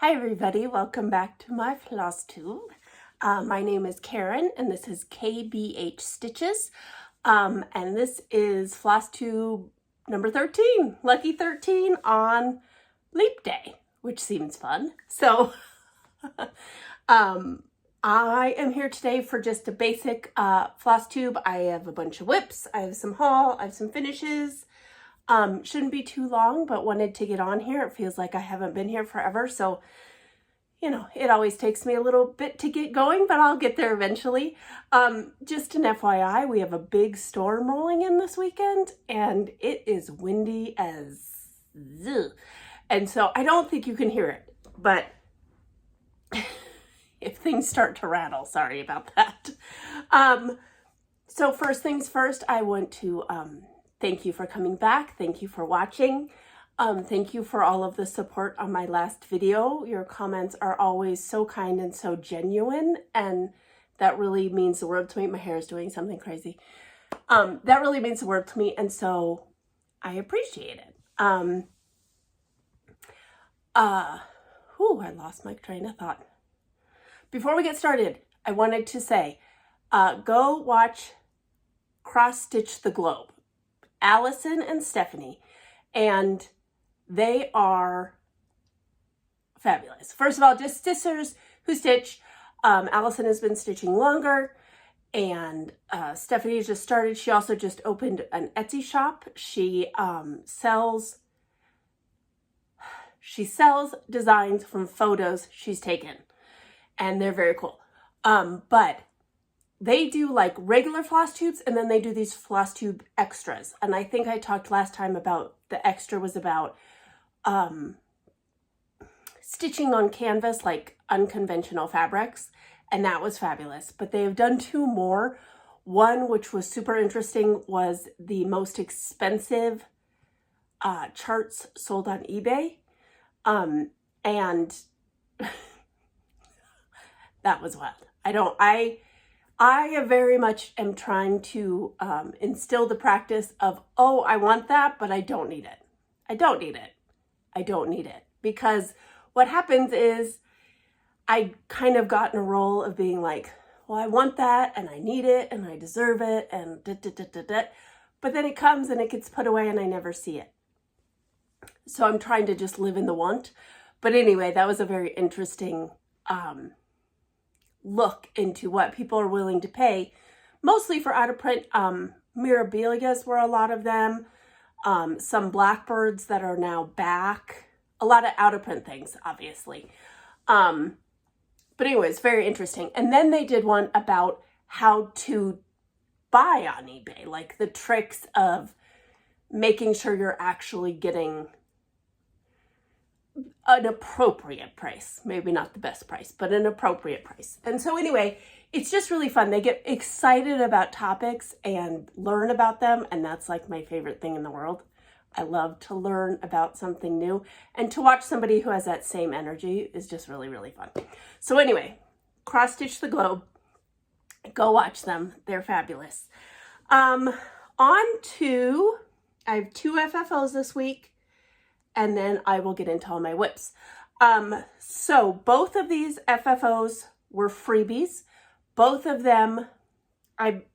Hi everybody, welcome back to my Flosstube. My name is Karen and this is KBH Stitches. And this is Flosstube number 13, lucky 13 on Leap Day, which seems fun. So I am here today for just a basic Flosstube. I have a bunch of whips, I have some haul, I have some finishes. Shouldn't be too long, but wanted to get on here. It feels like I haven't been here forever, so you know, it always takes me a little bit to get going, but I'll get there eventually. Just an FYI, we have a big storm rolling in this weekend, and it is windy as ugh. And so I don't think you can hear it, but if things start to rattle, sorry about that. So first things first, I want to thank you for coming back. Thank you for watching. Thank you for all of the support on my last video. Your comments are always so kind and so genuine, and that really means the world to me. My hair is doing something crazy. That really means the world to me, and so I appreciate it. I lost my train of thought. Before we get started, I wanted to say, go watch Cross Stitch the Globe. Allison and Stephanie, and they are fabulous. First of all, just sisters who stitch. Allison has been stitching longer, and Stephanie just started. She also just opened an Etsy shop. She sells designs from photos she's taken, and they're very cool. But they do like regular floss tubes, and then they do these floss tube extras. And I think I talked last time about the extra was about stitching on canvas, like unconventional fabrics. And that was fabulous. But they have done two more. One, which was super interesting, was the most expensive charts sold on eBay. And that was wild. I very much am trying to instill the practice of, oh, I want that, but I don't need it. I don't need it. I don't need it. Because what happens is I kind of got in a role of being like, well, I want that and I need it and I deserve it and da. But then it comes and it gets put away and I never see it. So I'm trying to just live in the want. But anyway, that was a very interesting look into what people are willing to pay, mostly for out of print mirabilias were a lot of them, some blackbirds that are now back, a lot of out of print things, obviously. But anyways, very interesting. And then they did one about how to buy on eBay, like the tricks of making sure you're actually getting an appropriate price, maybe not the best price, but an appropriate price. And so anyway, it's just really fun. They get excited about topics and learn about them. And that's like my favorite thing in the world. I love to learn about something new, and to watch somebody who has that same energy is just really, really fun. So anyway, Cross Stitch the Globe, go watch them. They're fabulous. I have 2 FFOs this week, and then I will get into all my whips. So both of these FFOs were freebies. Both of them,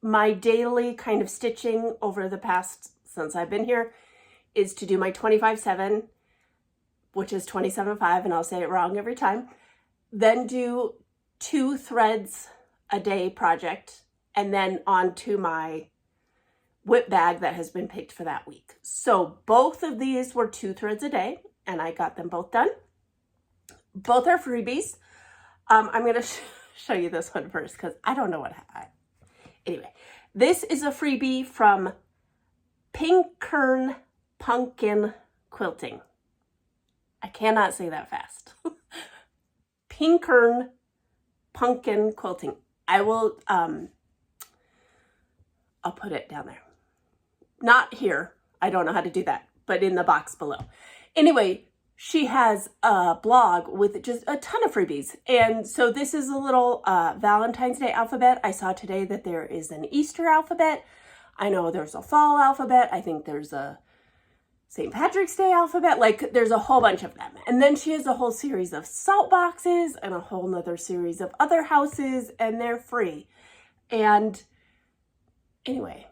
my daily kind of stitching over the past, since I've been here, is to do my 25/7, which is 27/5, and I'll say it wrong every time. Then do 2 threads a day project, and then on to my whip bag that has been picked for that week. So both of these were 2 threads a day, and I got them both done. Both are freebies. I'm going to show you this one first because I don't know what happened. Anyway, this is a freebie from Pinkern Pumpkin Quilting. I cannot say that fast. Pinkern Pumpkin Quilting. I will, I'll put it down there. Not here. I don't know how to do that, but in the box below. Anyway, she has a blog with just a ton of freebies. And so this is a little Valentine's Day alphabet. I saw today that there is an Easter alphabet. I know there's a fall alphabet. I think there's a St. Patrick's Day alphabet. Like, there's a whole bunch of them. And then she has a whole series of salt boxes and a whole nother series of other houses, and they're free. And anyway,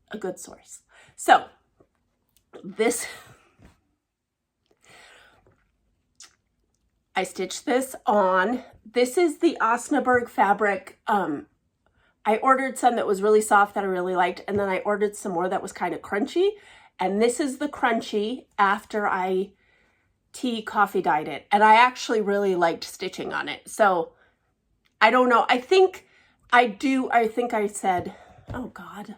a good source. So this, I stitched this on. This is the Osnaburg fabric. I ordered some that was really soft that I really liked, and then I ordered some more that was kind of crunchy. And this is the crunchy after I tea coffee dyed it. And I actually really liked stitching on it. So I don't know. I think I said, oh God,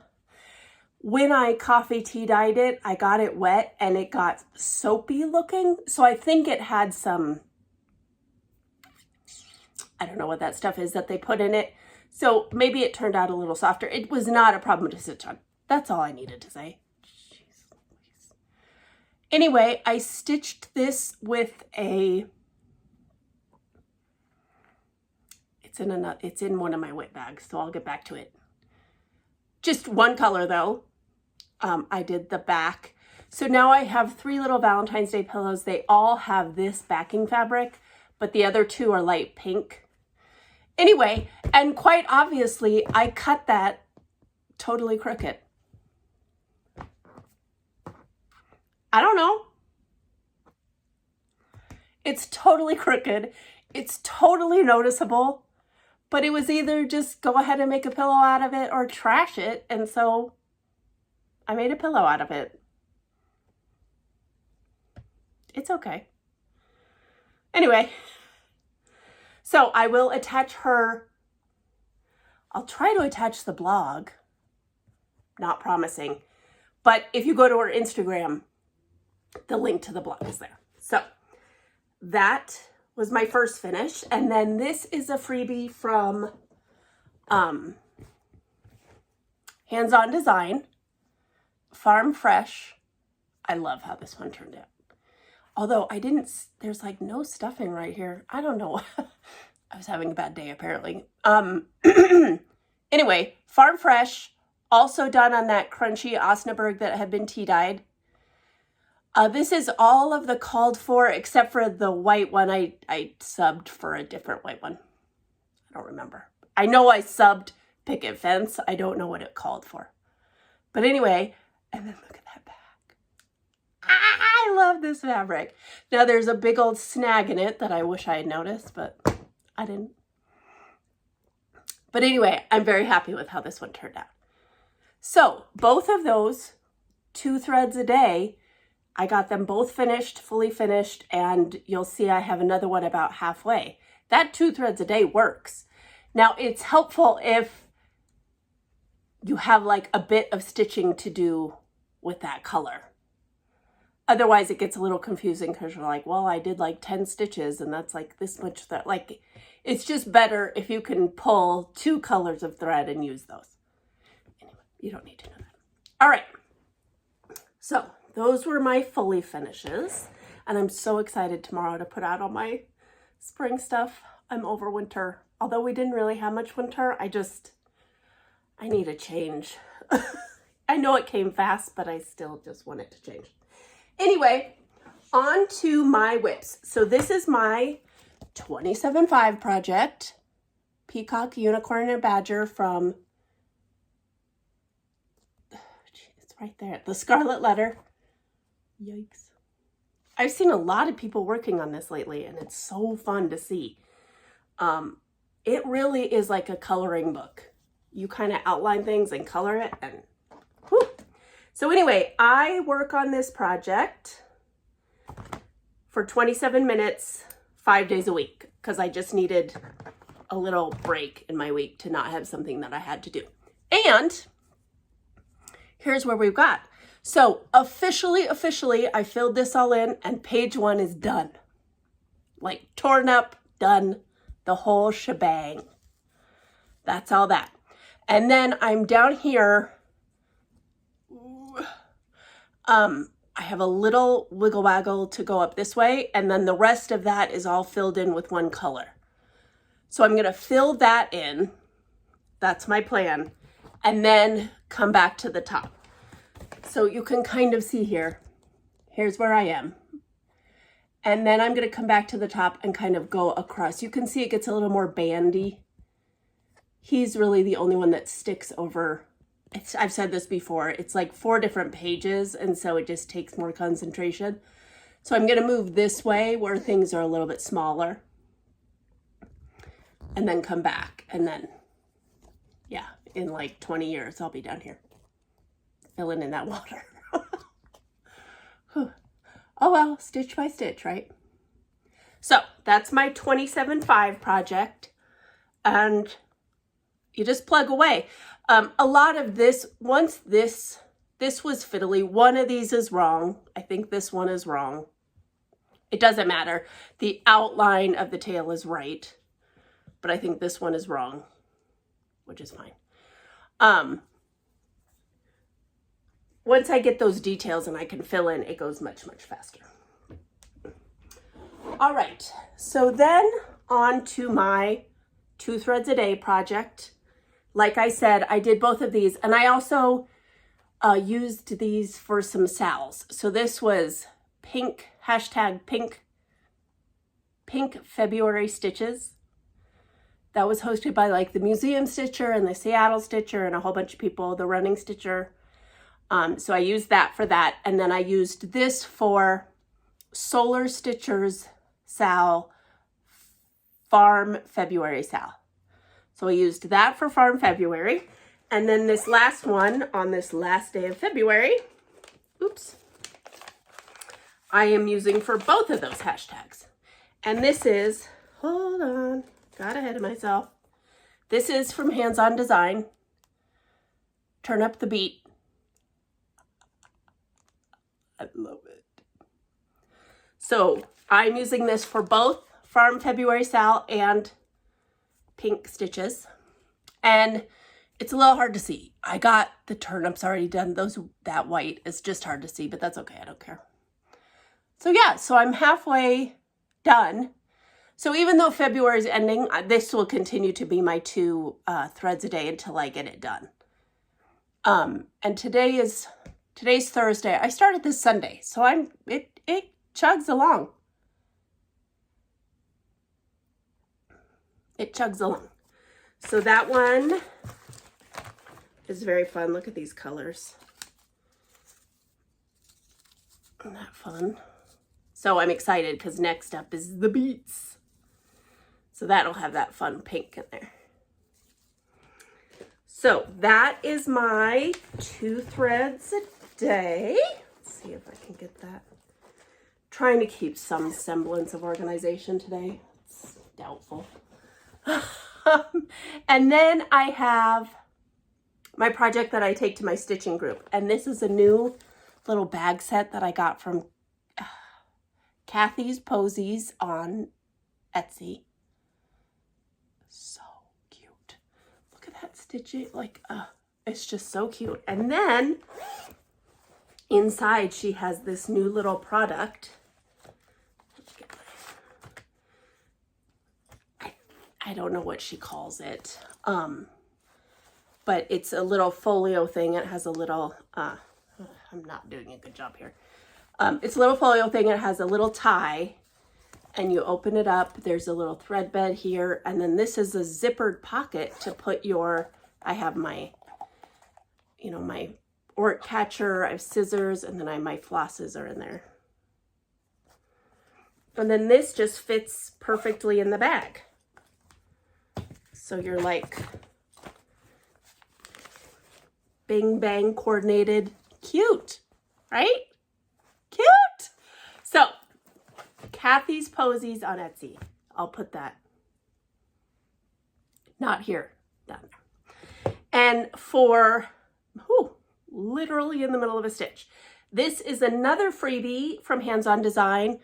when I coffee tea dyed it, I got it wet and it got soapy looking. So I think it had some, I don't know what that stuff is that they put in it. So maybe it turned out a little softer. It was not a problem to stitch on. That's all I needed to say. Anyway, I stitched this with it's in one of my whip bags, so I'll get back to it. Just one color though. I did the back. So now I have 3 little Valentine's Day pillows. They all have this backing fabric, but the other 2 are light pink. Anyway, and quite obviously, I cut that totally crooked. I don't know. It's totally crooked. It's totally noticeable, but it was either just go ahead and make a pillow out of it or trash it. And so I made a pillow out of it. It's okay. Anyway, so I will attach her. I'll try to attach the blog. Not promising. But if you go to her Instagram, the link to the blog is there. So that was my first finish. And then this is a freebie from Hands On Design, Farm Fresh. I love how this one turned out. Although there's like no stuffing right here. I don't know. I was having a bad day apparently. Anyway, Farm Fresh, also done on that crunchy Osnaburg that had been tea dyed. This is all of the called for except for the white one. I subbed for a different white one. I don't remember. I know I subbed Picket Fence. I don't know what it called for. But anyway, and then look at that back. I love this fabric. Now there's a big old snag in it that I wish I had noticed, but I didn't. But anyway, I'm very happy with how this one turned out. So both of those 2 threads a day, I got them both finished, fully finished, and you'll see I have another one about halfway. That 2 threads a day works. Now it's helpful if you have like a bit of stitching to do with that color. Otherwise it gets a little confusing because you're like, well, I did like 10 stitches and that's like this much that like, it's just better if you can pull 2 colors of thread and use those. Anyway, you don't need to know that. All right. So those were my fully finishes, and I'm so excited tomorrow to put out all my spring stuff. I'm over winter. Although we didn't really have much winter, I need a change. I know it came fast, but I still just want it to change. Anyway, on to my whips. So this is my 27.5 project, Peacock, Unicorn, and Badger from, it's right there, the Scarlet Letter. Yikes. I've seen a lot of people working on this lately, and it's so fun to see. It really is like a coloring book. You kind of outline things and color it, and whew. So anyway, I work on this project for 27 minutes, 5 days a week, because I just needed a little break in my week to not have something that I had to do. And here's where we've got. So officially, I filled this all in and page 1 is done. Like torn up, done, the whole shebang. That's all that. And then I'm down here. I have a little wiggle waggle to go up this way. And then the rest of that is all filled in with one color. So I'm going to fill that in. That's my plan. And then come back to the top. So you can kind of see here, here's where I am. And then I'm going to come back to the top and kind of go across. You can see it gets a little more bandy. He's really the only one that sticks over. I've said this before, it's like 4 different pages, and so it just takes more concentration. So I'm going to move this way where things are a little bit smaller, and then come back, and then, yeah, in like 20 years, I'll be down here filling in that water. Oh well, stitch by stitch, right? So that's my 27.5 project, and you just plug away. A lot of this, once this was fiddly, one of these is wrong. I think this one is wrong. It doesn't matter. The outline of the tail is right, but I think this one is wrong, which is fine. Once I get those details and I can fill in, it goes much, much faster. All right, so then on to my 2 threads a day project. Like I said, I did both of these, and I also used these for some sals. So this was pink, hashtag pink February stitches. That was hosted by like the Museum Stitcher and the Seattle Stitcher and a whole bunch of people, the Running Stitcher. So I used that for that. And then I used this for Solar Stitcher's Sal, Farm February Sal. So I used that for Farm February. And then this last one on this last day of February, oops, I am using for both of those hashtags. And this is, hold on, got ahead of myself. This is from Hands On Design. Turn Up the Beat. I love it. So I'm using this for both Farm February Sal and pink stitches. And it's a little hard to see. I got the turnips already done. That white is just hard to see, but that's okay. I don't care. So yeah, so I'm halfway done. So even though February is ending, this will continue to be my 2 threads a day until I get it done. And today's Thursday. I started this Sunday, so it chugs along. It chugs along. So that one is very fun. Look at these colors. Isn't that fun? So I'm excited because next up is the beats. So that'll have that fun pink in there. So that is my 2 threads a day. Let's see if I can get that. Trying to keep some semblance of organization today. It's doubtful. And then I have my project that I take to my stitching group. And this is a new little bag set that I got from Kathy's Posies on Etsy. So cute. Look at that stitching. Like, it's just so cute. And then inside she has this new little product. I don't know what she calls it, but it's a little folio thing. It has a little, I'm not doing a good job here. It's a little folio thing. It has a little tie, and you open it up. There's a little thread bed here, and then this is a zippered pocket to put your, I have my, my Ort catcher, I have scissors, and then my flosses are in there. And then this just fits perfectly in the bag. So you're like bing bang coordinated, cute, right? Cute. So Kathy's Posies on Etsy. I'll put that not here, down there. And for, literally in the middle of a stitch. This is another freebie from Hands On Design.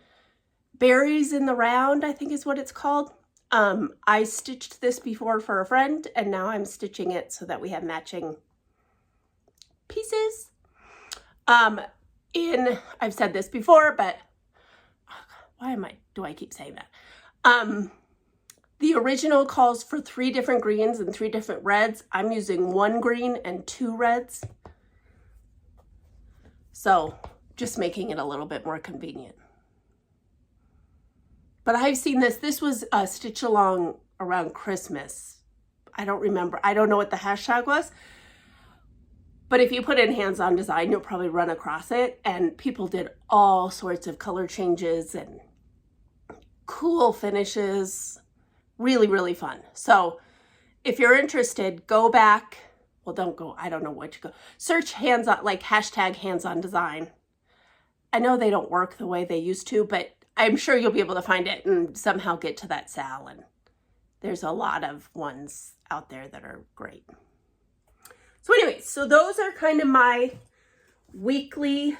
Berries in the Round, I think is what it's called. I stitched this before for a friend, and now I'm stitching it so that we have matching pieces. I've said this before, but do I keep saying that? The original calls for 3 different greens and 3 different reds. I'm using 1 green and 2 reds. So just making it a little bit more convenient. But I've seen this. This was a stitch along around Christmas. I don't remember. I don't know what the hashtag was. But if you put in hands-on design, you'll probably run across it. And people did all sorts of color changes and cool finishes. Really, really fun. So if you're interested, go back. Well, don't go. I don't know what to go. Search hands-on, like hashtag hands-on design. I know they don't work the way they used to, but I'm sure you'll be able to find it and somehow get to that Sal. And there's a lot of ones out there that are great. So anyway, so those are kind of my weekly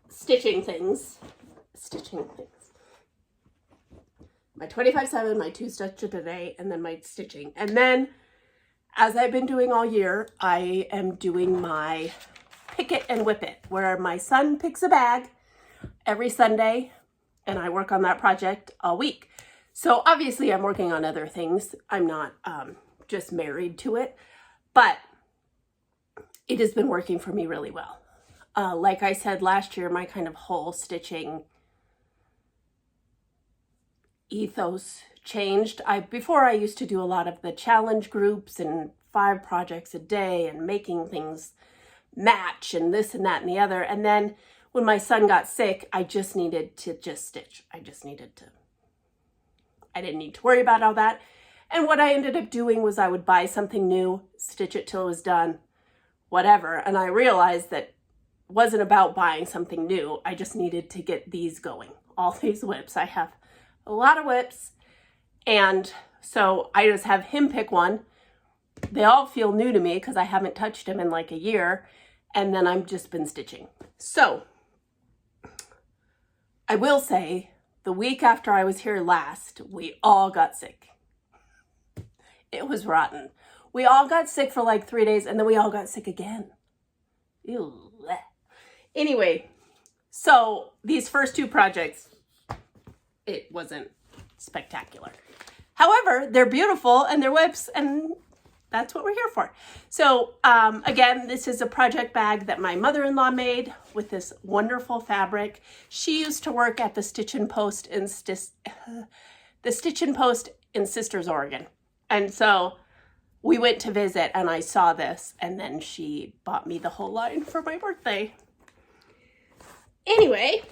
stitching things. My 25/7, my 2 stitch a day, and then my stitching. And then, as I've been doing all year, I am doing my Pick It and Whip It, where my son picks a bag every Sunday, and I work on that project all week. So obviously I'm working on other things. I'm not just married to it, but it has been working for me really well. Like I said last year, my kind of whole stitching ethos changed. Before I used to do a lot of the challenge groups and 5 projects a day and making things match and this and that and the other. And then when my son got sick, I just needed to just stitch. I didn't need to worry about all that. And what I ended up doing was I would buy something new, stitch it till it was done, whatever. And I realized that it wasn't about buying something new. I just needed to get these going, all these whips. I have a lot of whips. And so I just have him pick one. They all feel new to me because I haven't touched them in like a year. And then I've just been stitching. So I will say, the week after I was here last, we all got sick. It was rotten. We all got sick for like 3 days, and then we all got sick again. Ew. Anyway, so these first 2 projects, it wasn't spectacular. However, they're beautiful, and they're whips, and that's what we're here for. So again, this is a project bag that my mother-in-law made with this wonderful fabric. She used to work at the Stitch and Post in Sisters, Oregon. And so we went to visit and I saw this, and then she bought me the whole line for my birthday. Anyway,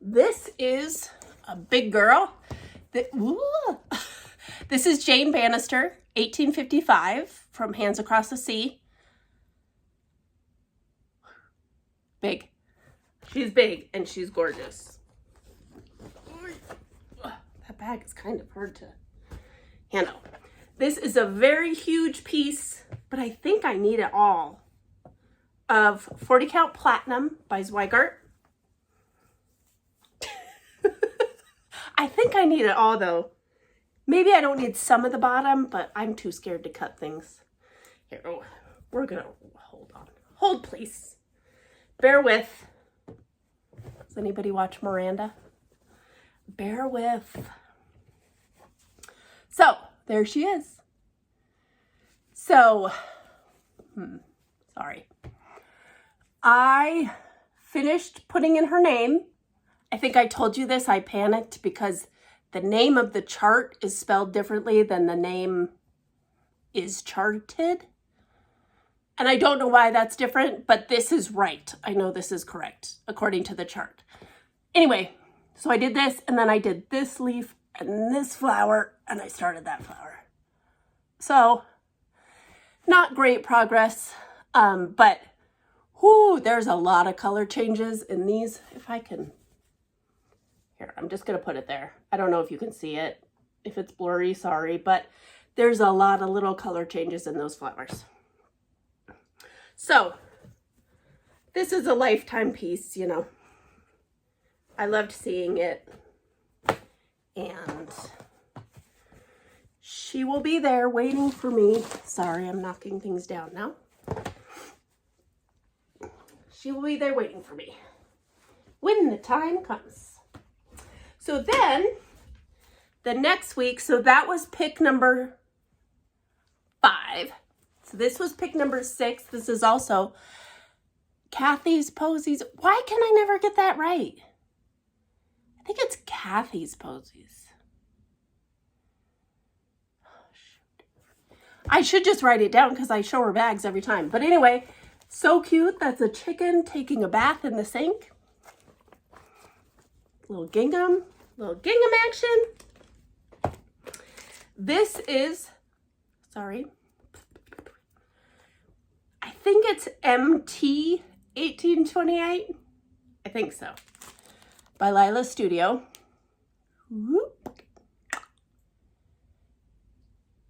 this is a big girl. This is Jane Bannister, 1855, from Hands Across the Sea. Big. She's big and she's gorgeous. That bag is kind of hard to handle. This is a very huge piece, but I think I need it all, of 40 Count Platinum by Zweigart. I think I need it all though. Maybe I don't need some of the bottom, but I'm too scared to cut things. Here, we're gonna hold on. Hold, please. Bear with. Does anybody watch Miranda? Bear with. So, there she is. So, sorry. I finished putting in her name. I think I told you this. I panicked because the name of the chart is spelled differently than the name is charted. And I don't know why that's different, but this is right. I know this is correct according to the chart. Anyway, so I did this, and then I did this leaf and this flower, and I started that flower. So, not great progress, but there's a lot of color changes in these. If I can, here, I'm just gonna put it there. I don't know if you can see it. If it's blurry, sorry, but there's a lot of little color changes in those flowers. So, this is a lifetime piece, you know. I loved seeing it. And she will be there waiting for me. Sorry, I'm knocking things down now. She will be there waiting for me when the time comes. So then, the next week, so that was pick number 5. So this was pick number 6. This is also Kathy's Posies. Why can I never get that right? I think it's Kathy's Posies. Oh, shoot. I should just write it down because I show her bags every time. But anyway, so cute. That's a chicken taking a bath in the sink. Little gingham action. This is, sorry, I think it's MT 1828. I think so. By Lila Studio. Whoop.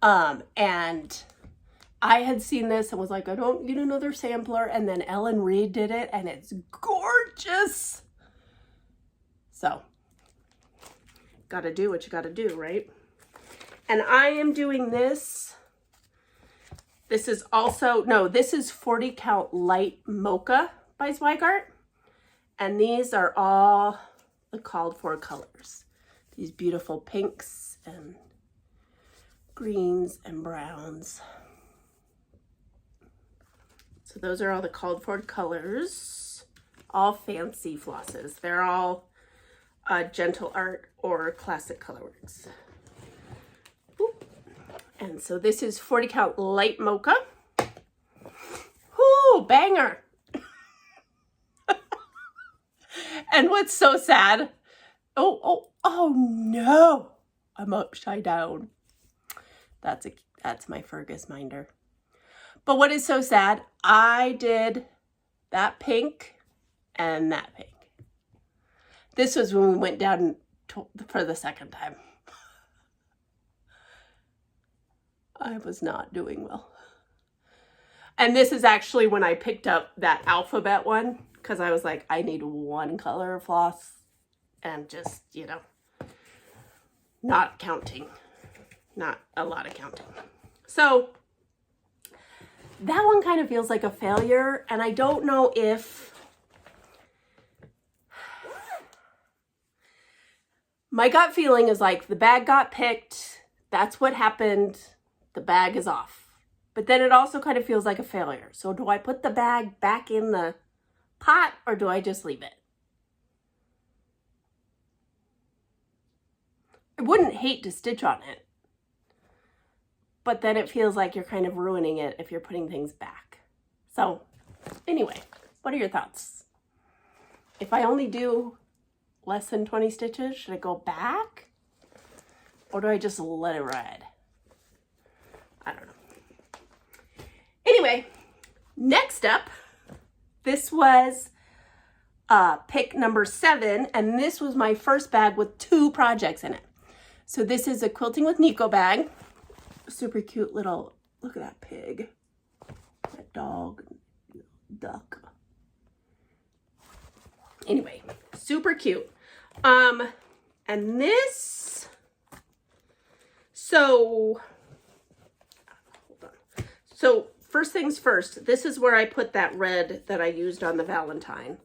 And I had seen this and was like, I don't get another sampler. And then Ellen Reed did it and it's gorgeous. So, gotta do what you gotta do, right? And I am doing this. This is also, no, this is 40 count light mocha by Zweigart. And these are all the called for colors. These beautiful pinks and greens and browns. So those are all the called for colors. All fancy flosses. They're all Gentle Art or Classic Colorworks. And so this is 40 count light mocha. Whoo, banger. And what's so sad? Oh no. I'm upside down. That's my Fergus minder. But what is so sad? I did that pink and that pink. This was when we went down for the second time. I was not doing well. And this is actually when I picked up that alphabet one because I was like, I need one color of floss and just, you know, not counting. Not a lot of counting. So that one kind of feels like a failure, and I don't know if my gut feeling is like the bag got picked, that's what happened, the bag is off. But then it also kind of feels like a failure. So do I put the bag back in the pot or do I just leave it? I wouldn't hate to stitch on it, but then it feels like you're kind of ruining it if you're putting things back. So anyway, what are your thoughts? If I only do less than 20 stitches, should I go back? Or do I just let it ride? I don't know. Anyway, next up, this was pick number 7, and this was my first bag with 2 projects in it. So this is a Quilting with Nico bag. Super cute little, look at that pig, that dog, duck. Anyway, super cute. And this, so, hold on. So first things first, this is where I put that red that I used on the Valentine.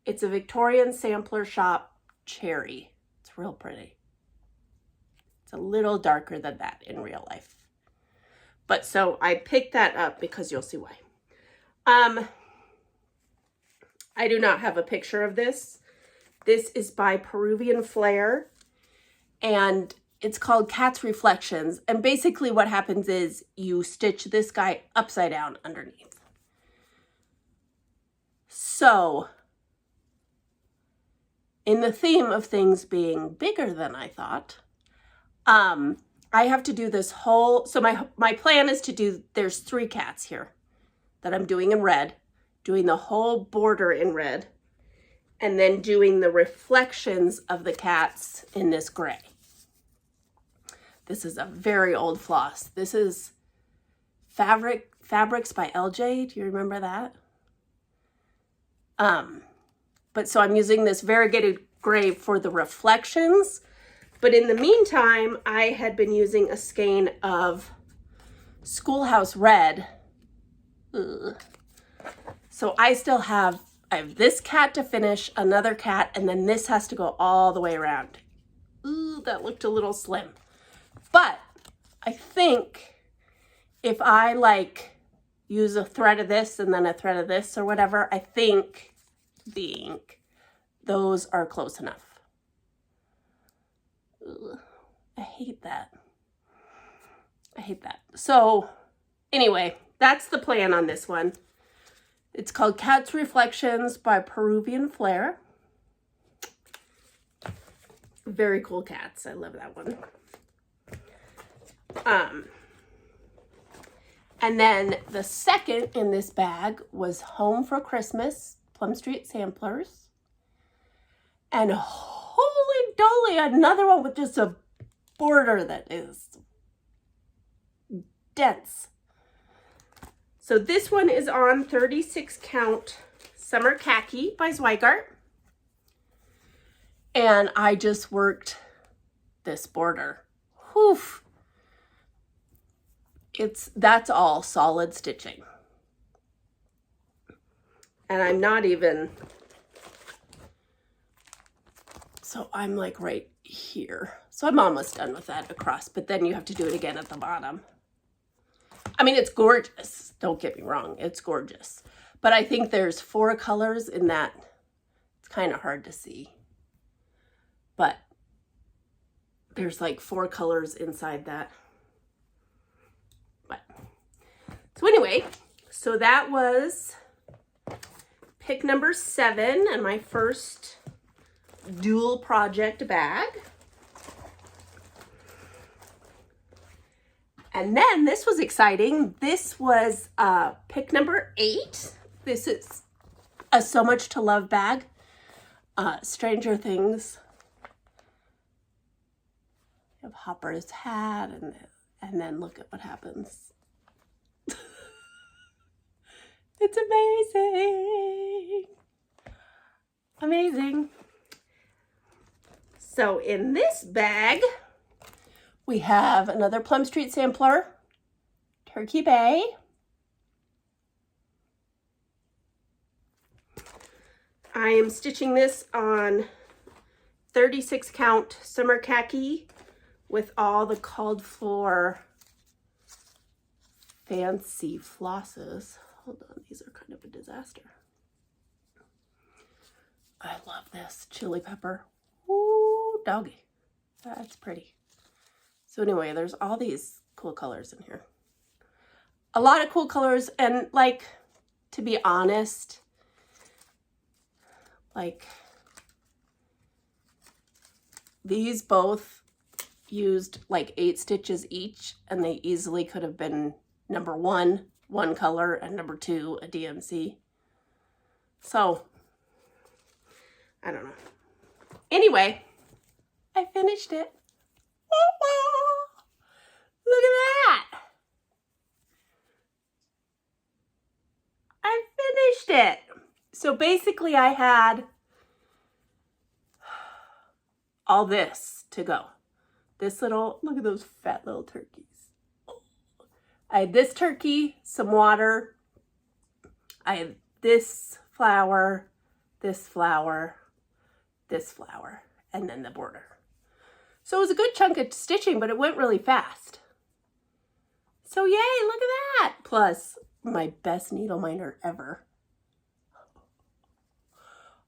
It's a Victorian Sampler Shop Cherry. It's real pretty. It's a little darker than that in real life. But so I picked that up because you'll see why. I do not have a picture of this. This is by Peruvian Flair, and it's called Cat's Reflections. And basically what happens is you stitch this guy upside down underneath. So, in the theme of things being bigger than I thought, I have to do this whole, so my plan is to do, there's 3 cats here that I'm doing in red, doing the whole border in red, and then doing the reflections of the cats in this gray. This is a very old floss. This is Fabrics by LJ. Do you remember that? But so I'm using this variegated gray for the reflections. But in the meantime, I had been using a skein of Schoolhouse Red. Ugh. So I have this cat to finish, another cat, and then this has to go all the way around. Ooh, that looked a little slim. But I think if I like use a thread of this and then a thread of this or whatever, I think those are close enough. Ugh, I hate that. I hate that. So anyway, that's the plan on this one. It's called Cat's Reflections by Peruvian Flare. Very cool cats. I love that one. And then the second in this bag was Home for Christmas, Plum Street Samplers. And holy dolly, another one with just a border that is dense. So this one is on 36 count Summer Khaki by Zweigart. And I just worked this border. Whew. That's all solid stitching. And I'm not even, so I'm like right here. So I'm almost done with that across, but then you have to do it again at the bottom. I mean, it's gorgeous. Don't get me wrong. It's gorgeous. But I think there's 4 colors in that. It's kind of hard to see. But there's like 4 colors inside that. But so anyway, so that was pick number 7 and my first dual project bag. And then this was exciting. This was pick number 8. This is a So Much to Love bag. Stranger Things. You have Hopper's hat, and then look at what happens. It's amazing. Amazing. So in this bag, we have another Plum Street sampler, Turkey Bay. I am stitching this on 36 count Summer Khaki with all the called for fancy flosses. Hold on, these are kind of a disaster. I love this chili pepper. Ooh, doggy. That's pretty. So anyway, there's all these cool colors in here. A lot of cool colors, and like, to be honest, like these both used like 8 stitches each, and they easily could have been number 1, one color, and number 2, a DMC. So, I don't know. Anyway, I finished it. Look at that. I finished it. So basically I had all this to go. This little, look at those fat little turkeys. I had this turkey, some water. I had this flower, this flower, this flower, and then the border. So it was a good chunk of stitching, but it went really fast. So yay, look at that. Plus, my best needle minder ever.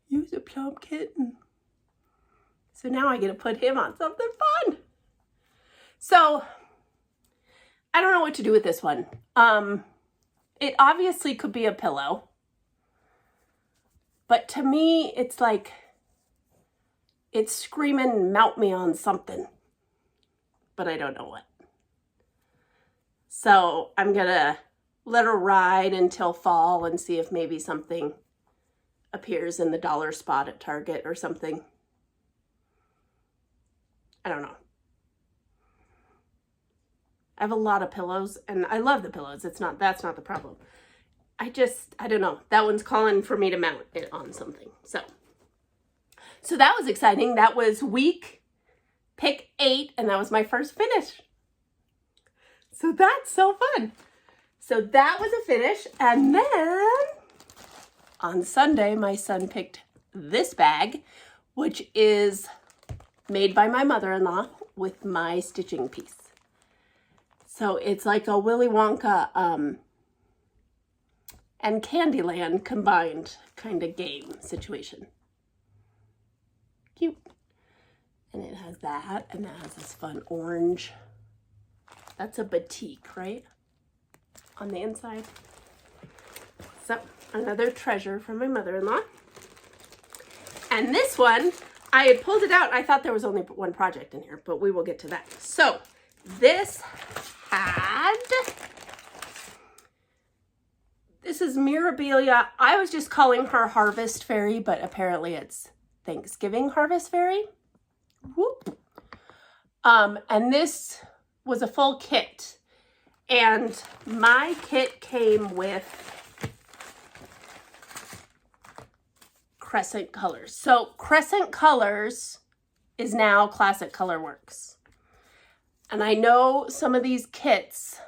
Use a plum kitten. So now I get to put him on something fun. So, I don't know what to do with this one. It obviously could be a pillow. But to me, it's like, it's screaming, mount me on something. But I don't know what. So I'm gonna let her ride until fall and see if maybe something appears in the dollar spot at Target or something. I don't know. I have a lot of pillows and I love the pillows. That's not the problem. I don't know. That one's calling for me to mount it on something. So that was exciting. That was week pick 8, and that was my first finish. So that's so fun. So that was a finish. And then on Sunday, my son picked this bag, which is made by my mother-in-law with my stitching piece. So it's like a Willy Wonka and Candyland combined kind of game situation. Cute. And it has that, and that has this fun orange. That's a batik, right? On the inside. So, another treasure from my mother-in-law. And this one, I had pulled it out, and I thought there was only one project in here, but we will get to that. So, this is Mirabilia. I was just calling her Harvest Fairy, but apparently it's Thanksgiving Harvest Fairy. Whoop. And this was a full kit. And my kit came with Crescent Colors. So Crescent Colors is now Classic Colorworks. And I know some of these kits,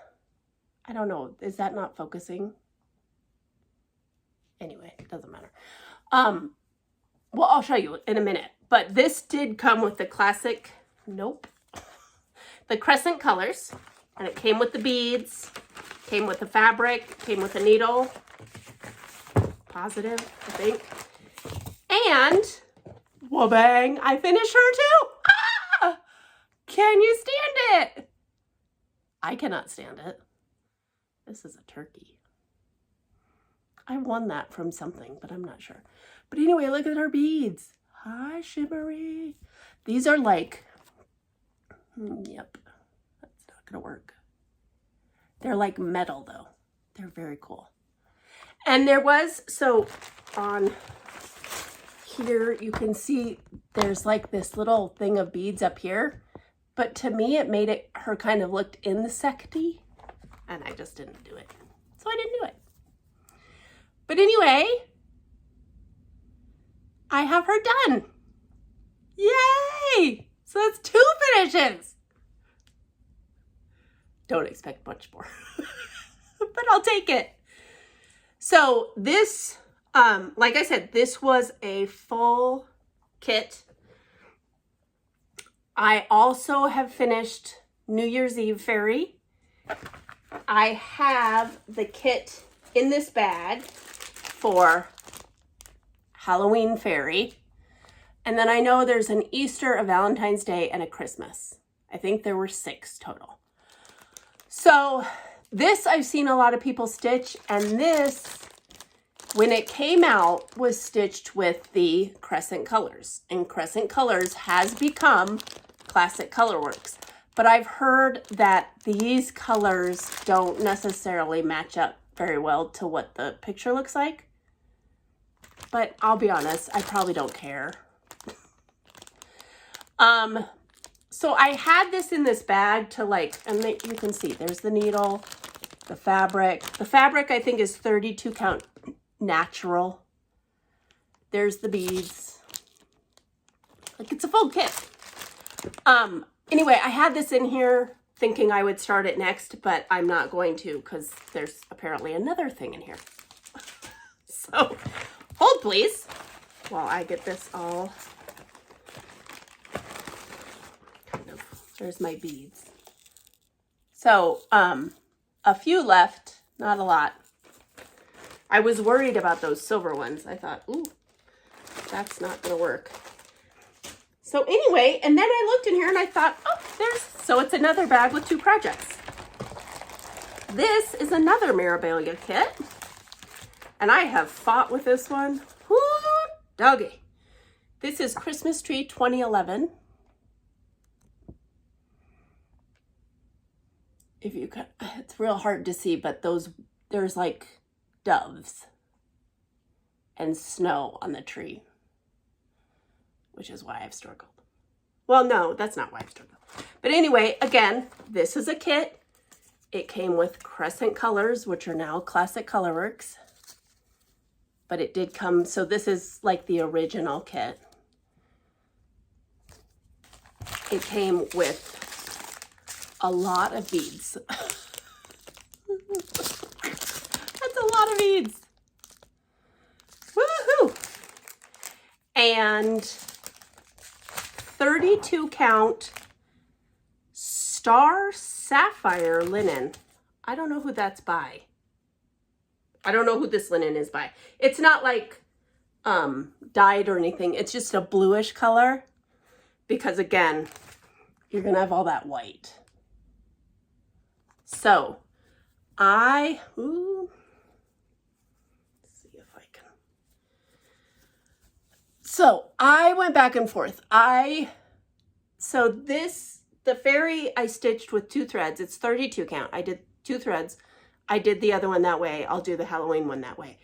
I don't know, is that not focusing? Anyway, it doesn't matter. Well, I'll show you in a minute. But this did come with the classic, the Crescent Colors. And it came with the beads, came with the fabric, came with the needle. Positive, I think. And, wha-bang, I finished her too. Ah! Can you stand it? I cannot stand it. This is a turkey. I won that from something, but I'm not sure. But anyway, look at her beads. Hi, shimmery. These are like, yep, that's not gonna work. They're like metal though. They're very cool. And there was, so on here, you can see there's like this little thing of beads up here. But to me, it made her kind of looked insecty. And I just didn't do it. So I didn't do it. But anyway, I have her done. Yay! So that's 2 finishes. Don't expect much more, but I'll take it. So this, like I said, this was a full kit. I also have finished New Year's Eve Fairy. I have the kit in this bag for Halloween Fairy. And then I know there's an Easter, a Valentine's Day, and a Christmas. I think there were 6 total. So this I've seen a lot of people stitch, and this, when it came out, was stitched with the Crescent Colors. And Crescent Colors has become Classic Colorworks. But I've heard that these colors don't necessarily match up very well to what the picture looks like. But I'll be honest, I probably don't care. So I had this in this bag to like, and you can see there's the needle, the fabric. The fabric I think is 32 count natural. There's the beads. Like it's a full kit. Anyway, I had this in here thinking I would start it next, but I'm not going to because there's apparently another thing in here. So hold please while I get this all. There's my beads. So, a few left, not a lot. I was worried about those silver ones. I thought, ooh, that's not gonna work. So anyway, and then I looked in here and I thought, oh, so it's another bag with 2 projects. This is another Mirabilia kit. And I have fought with this one. Whoo, doggy. This is Christmas Tree 2011. If you can, it's real hard to see, but there's like doves and snow on the tree, which is why I've struggled. Well, no, that's not why I've struggled. But anyway, again, this is a kit. It came with Crescent Colors, which are now Classic Colorworks. But it did come, so this is like the original kit. It came with a lot of beads. That's a lot of beads. Woohoo! And 32 count star sapphire linen. I don't know who that's by. I don't know who this linen is by. It's not like dyed or anything. It's just a bluish color because, again, you're going to have all that white. So let's see if I can. So I went back and forth. The fairy I stitched with 2 threads. It's 32 count. I did 2 threads. I did the other one that way. I'll do the Halloween one that way.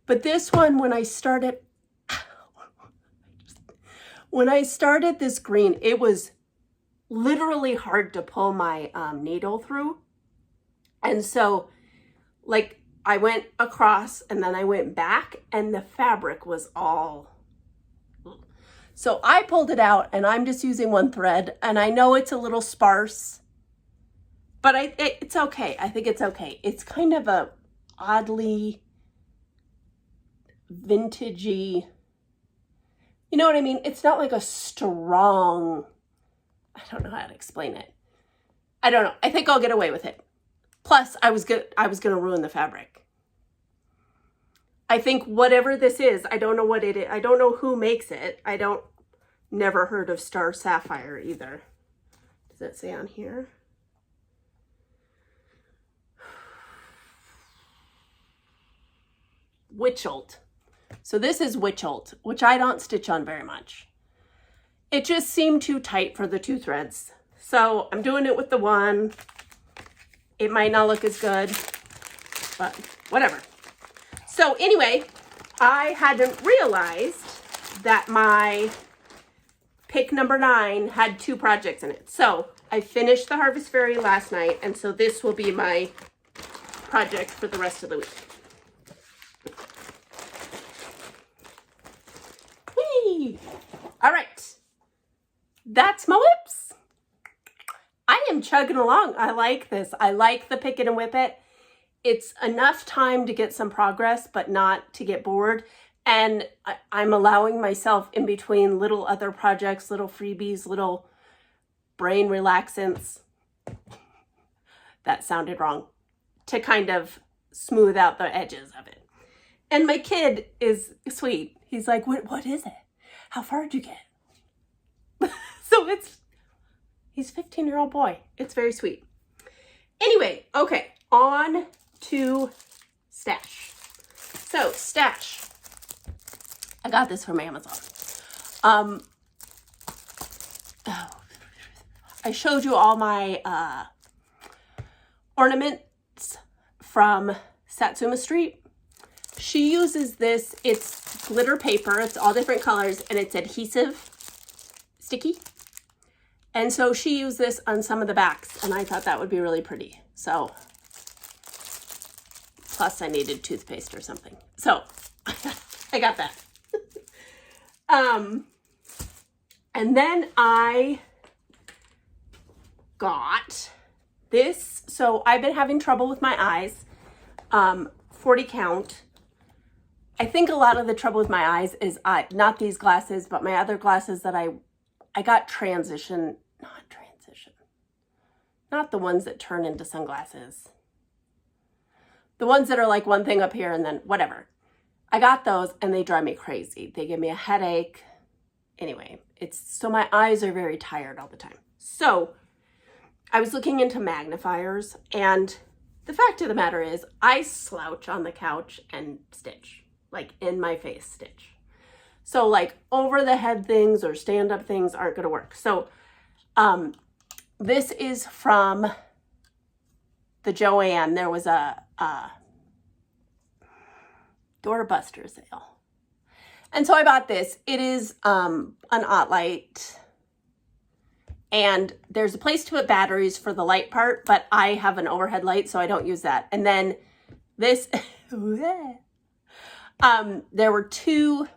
But this one, when I started this green, it was literally hard to pull my needle through. And so, like, I went across and then I went back and the fabric was all... So I pulled it out and I'm just using 1 thread, and I know it's a little sparse, but it's okay. I think it's okay. It's kind of a oddly vintagey, you know what I mean? It's not like a strong, I don't know how to explain it. I don't know. I think I'll get away with it. Plus, I was going to ruin the fabric. I think whatever this is, I don't know what it is. I don't know who makes it. Never heard of Star Sapphire either. Does it say on here? Witchelt. So this is Witchelt, which I don't stitch on very much. It just seemed too tight for the 2 threads. So I'm doing it with the 1. It might not look as good, but whatever. So anyway, I hadn't realized that my pick number 9 had 2 projects in it. So I finished the Harvest Fairy last night, and so this will be my project for the rest of the week. Whee! All right, that's my whips. I am chugging along. I like this. I like the pick it and whip it. It's enough time to get some progress, but not to get bored. And I'm allowing myself in between little other projects, little freebies, little brain relaxants. That sounded wrong. To kind of smooth out the edges of it. And my kid is sweet. He's like, what is it? How far did you get? So he's a 15-year-old boy. It's very sweet. Anyway, okay, on to stash. So stash. I got this from Amazon. I showed you all my ornaments from Satsuma Street. She uses this. It's glitter paper. It's all different colors, and it's adhesive, sticky. And so she used this on some of the backs, and I thought that would be really pretty. So, plus I needed toothpaste or something. So, I got that. And then I got this. So I've been having trouble with my eyes, 40 count. I think a lot of the trouble with my eyes is not these glasses, but my other glasses that I got not the ones that turn into sunglasses. The ones that are like one thing up here and then whatever. I got those and they drive me crazy. They give me a headache. Anyway, so my eyes are very tired all the time. So I was looking into magnifiers, and the fact of the matter is I slouch on the couch and stitch, like in my face stitch. So like over the head things or stand up things aren't going to work. So this is from the Joann. There was a doorbuster sale. And so I bought this. It is an Ottlight. And there's a place to put batteries for the light part, but I have an overhead light, so I don't use that. And then this, there were 2.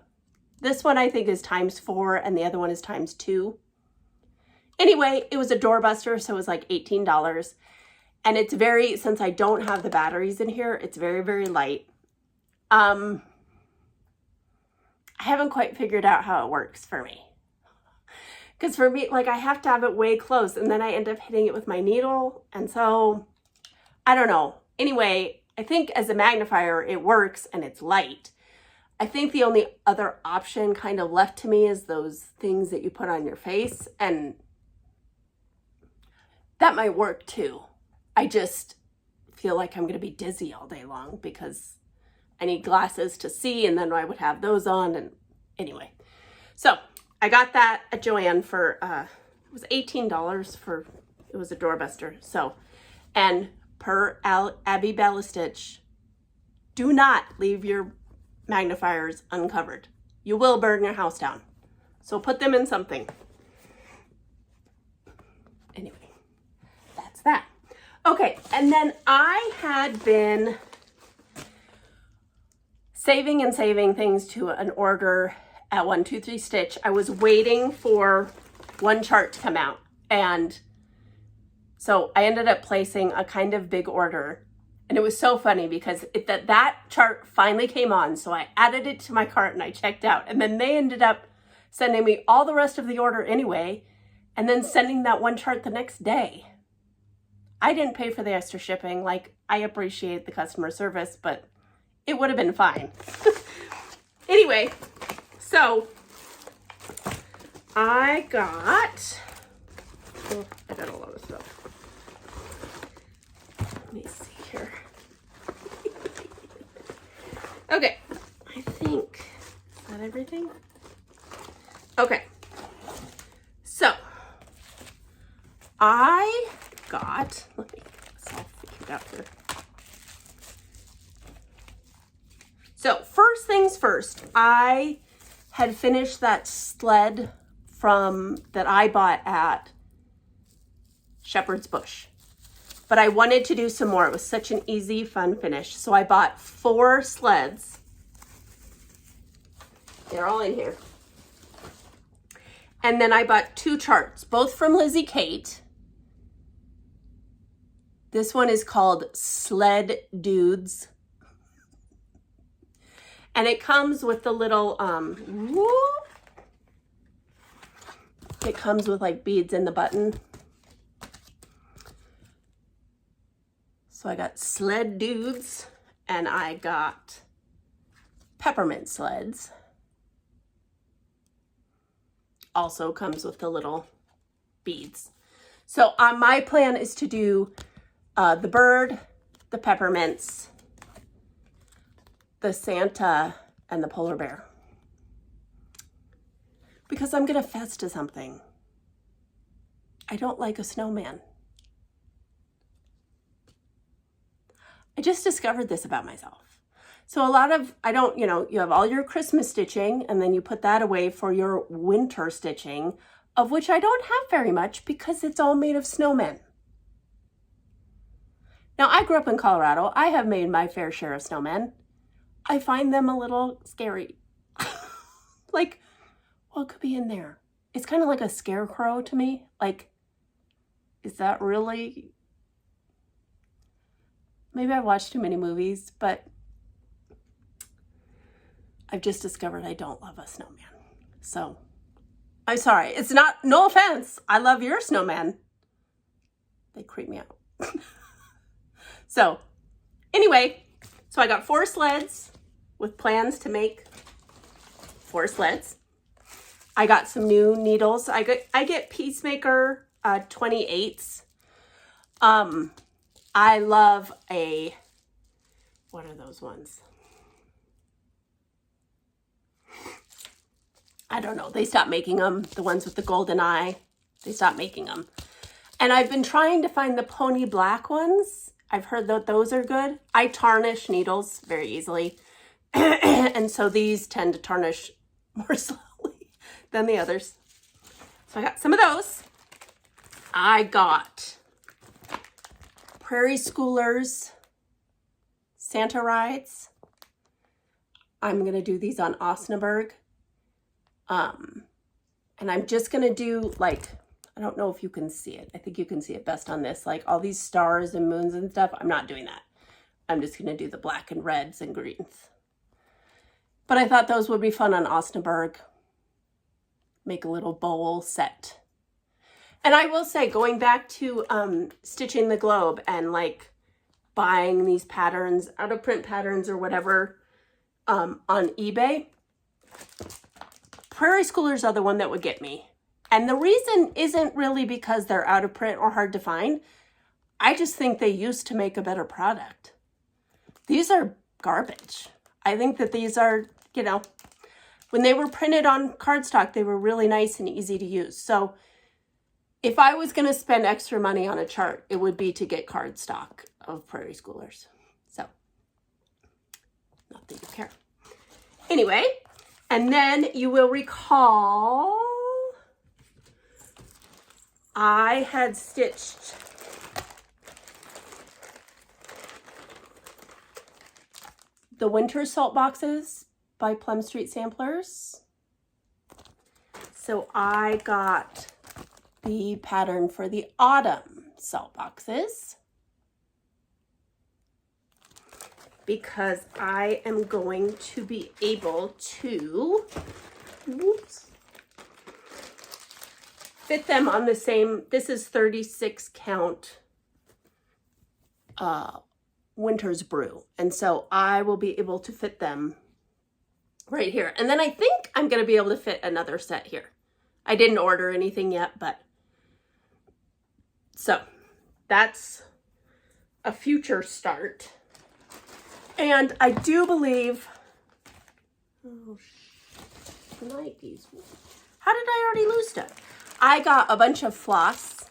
This one I think is ×4 and the other one is ×2. Anyway, it was a doorbuster, so it was like $18. And it's since I don't have the batteries in here, it's very, very light. I haven't quite figured out how it works for me. Because for me, like I have to have it way close and then I end up hitting it with my needle. And so I don't know. Anyway, I think as a magnifier, it works and it's light. I think the only other option kind of left to me is those things that you put on your face, and that might work too. I just feel like I'm going to be dizzy all day long because I need glasses to see, and then I would have those on. And anyway, so I got that at Joann for, it was $18 for, it was a doorbuster. So, and per Abby Ballastitch, do not leave your magnifiers uncovered. You will burn your house down. So put them in something. Anyway, that's that. Okay, and then I had been saving and saving things to an order at 123 Stitch. I was waiting for one chart to come out, and so I ended up placing a kind of big order. And it was so funny because that chart finally came on. So I added it to my cart and I checked out. And then they ended up sending me all the rest of the order anyway, and then sending that one chart the next day. I didn't pay for the extra shipping. Like, I appreciate the customer service, but it would have been fine. Anyway, so I got a lot of stuff. Let me see here. Okay, I think, is that everything? Okay, so I got, let me get this all figured out here. So first things first, I had finished that sled that I bought at Shepherd's Bush. But I wanted to do some more. It was such an easy, fun finish. So I bought 4 sleds. They're all in here. And then I bought 2 charts, both from Lizzie Kate. This one is called Sled Dudes. And it comes with the little, it comes with like beads in the button. So I got Sled Dudes, and I got Peppermint Sleds. Also comes with the little beads. So my plan is to do the bird, the peppermints, the Santa, and the polar bear. Because I'm going to fess to something. I don't like a snowman. I just discovered this about myself. So a lot of, you have all your Christmas stitching, and then you put that away for your winter stitching, of which I don't have very much because it's all made of snowmen. Now, I grew up in Colorado. I have made my fair share of snowmen. I find them a little scary. Like, what could be in there? It's kind of like a scarecrow to me. Like, is that really... Maybe I've watched too many movies, but I've just discovered I don't love a snowman. So, I'm sorry. It's not, no offense. I love your snowman. They creep me out. So, anyway, so I got 4 sleds with plans to make 4 sleds. I got some new needles. I get Peacemaker 28s. I love what are those ones? I don't know. They stopped making them. The ones with the golden eye. They stopped making them. And I've been trying to find the pony black ones. I've heard that those are good. I tarnish needles very easily. And so these tend to tarnish more slowly than the others. So I got some of those. I got Prairie Schoolers Santa rides. I'm going to do these on Osnaburg. And I'm just going to do like, I don't know if you can see it. I think you can see it best on this. Like all these stars and moons and stuff. I'm not doing that. I'm just going to do the black and reds and greens. But I thought those would be fun on Osnaburg. make a little bowl set. And I will say, going back to stitching the globe and like buying these patterns, out of print patterns or whatever on eBay, Prairie Schoolers are the one that would get me. And the reason isn't really because they're out of print or hard to find. I just think they used to make a better product. These are garbage. I think that these are, you know, when they were printed on cardstock, they were really nice and easy to use. So if I was going to spend extra money on a chart, it would be to get cardstock of Prairie Schoolers. So, not that you care. Anyway, and then you will recall I had stitched the winter salt boxes by Plum Street Samplers. So I got the pattern for the autumn salt boxes because I am going to be able to fit them on the same, this is 36 count Winter's Brew. And so I will be able to fit them right here. And then I think I'm going to be able to fit another set here. I didn't order anything yet, but so that's a future start. And I do believe, oh, Nikes. How did I already lose stuff? I got a bunch of floss,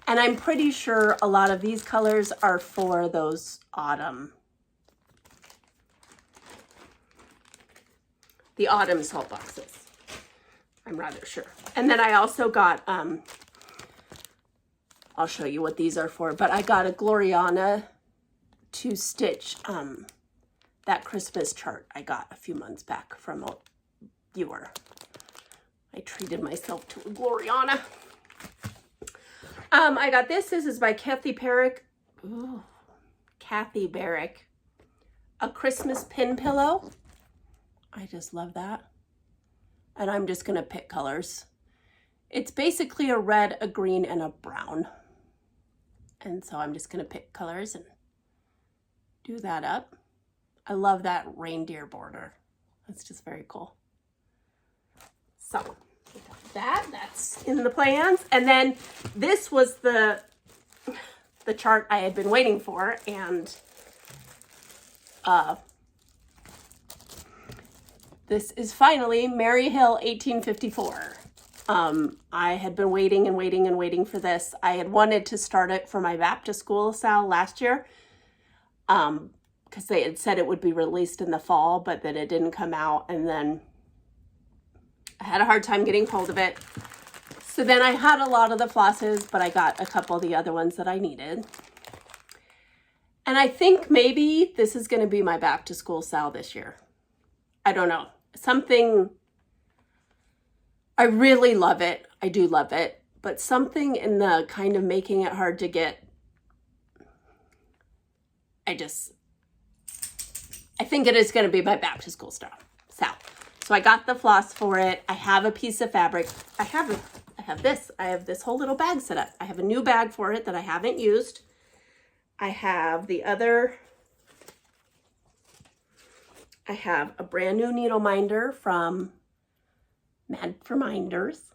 and I'm pretty sure a lot of these colors are for those autumn, the autumn salt boxes. I'm rather sure. And then I also got, I'll show you what these are for, but I got a Gloriana to stitch that Christmas chart I got a few months back from a viewer. I treated myself to a Gloriana. I got this. This is by Kathy Barrick. Ooh, Kathy Barrick. A Christmas pin pillow. I just love that. And I'm just going to pick colors. It's basically a red, a green, and a brown. And so I'm just going to pick colors and do that up. I love that reindeer border. That's just very cool. So that's in the plans. And then this was the chart I had been waiting for, and this is finally Mary Hill 1854. I had been waiting and waiting and waiting for this. I had wanted to start it for my back to school sale last year, because they had said it would be released in the fall, but that it didn't come out, and then I had a hard time getting hold of it. So then I had a lot of the flosses, but I got a couple of the other ones that I needed. And I think maybe this is going to be my back to school sale this year. I don't know. Something, I really love it. I do love it. But something in the kind of making it hard to get, I think it is going to be my back to school sale. So I got the floss for it. I have a piece of fabric. I have this whole little bag set up. I have a new bag for it that I haven't used. I have a brand new needle minder from Mad for Minders.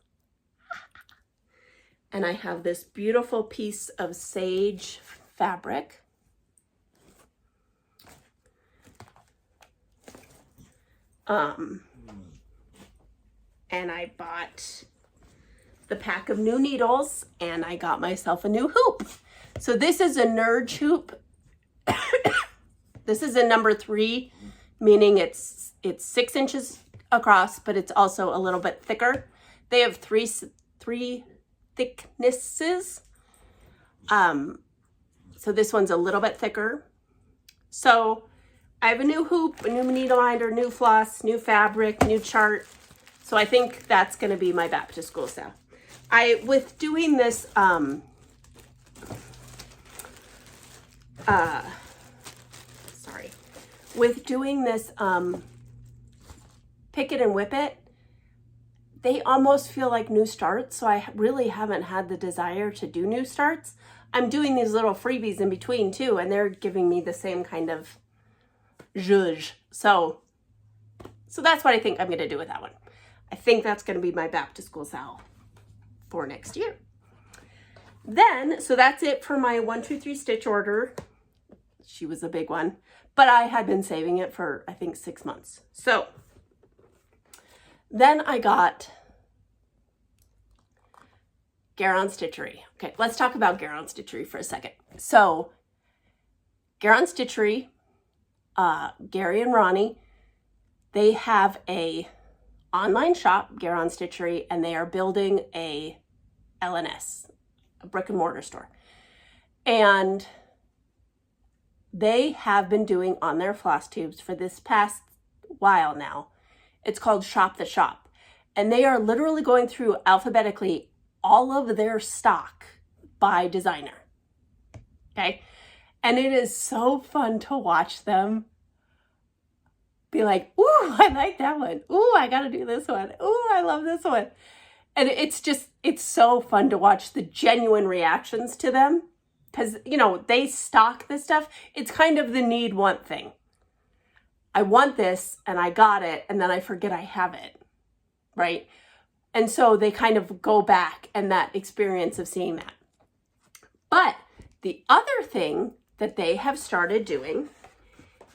And I have this beautiful piece of sage fabric. And I bought the pack of new needles, and I got myself a new hoop. So this is a Nurge hoop. This is a number 3, meaning it's 6 inches across, but it's also a little bit thicker. They have three thicknesses. So this one's a little bit thicker. So I have a new hoop, a new needle minder, new floss, new fabric, new chart. So I think that's going to be my back to school sale. With doing this, pick it and whip it, they almost feel like new starts. So I really haven't had the desire to do new starts. I'm doing these little freebies in between too, and they're giving me the same kind of zhuzh. So that's what I think I'm going to do with that one. I think that's going to be my back to school sale for next year. Then, so that's it for my 1, 2, 3 stitch order. She was a big one, but I had been saving it for, I think, 6 months. So then I got Garon Stitchery. Okay, let's talk about Garon Stitchery for a second. So Garon Stitchery, Gary and Ronnie, they have a online shop, Garon Stitchery, and they are building a LNS, a brick and mortar store. And they have been doing on their Flosstubes for this past while now. It's called Shop the Shop. And they are literally going through alphabetically all of their stock by designer. Okay? And it is so fun to watch them be like, ooh, I like that one. Ooh, I gotta do this one. Ooh, I love this one. And it's so fun to watch the genuine reactions to them. Because, you know, they stock this stuff. It's kind of the need want thing. I want this and I got it and then I forget I have it, right? And so they kind of go back and that experience of seeing that. But the other thing that they have started doing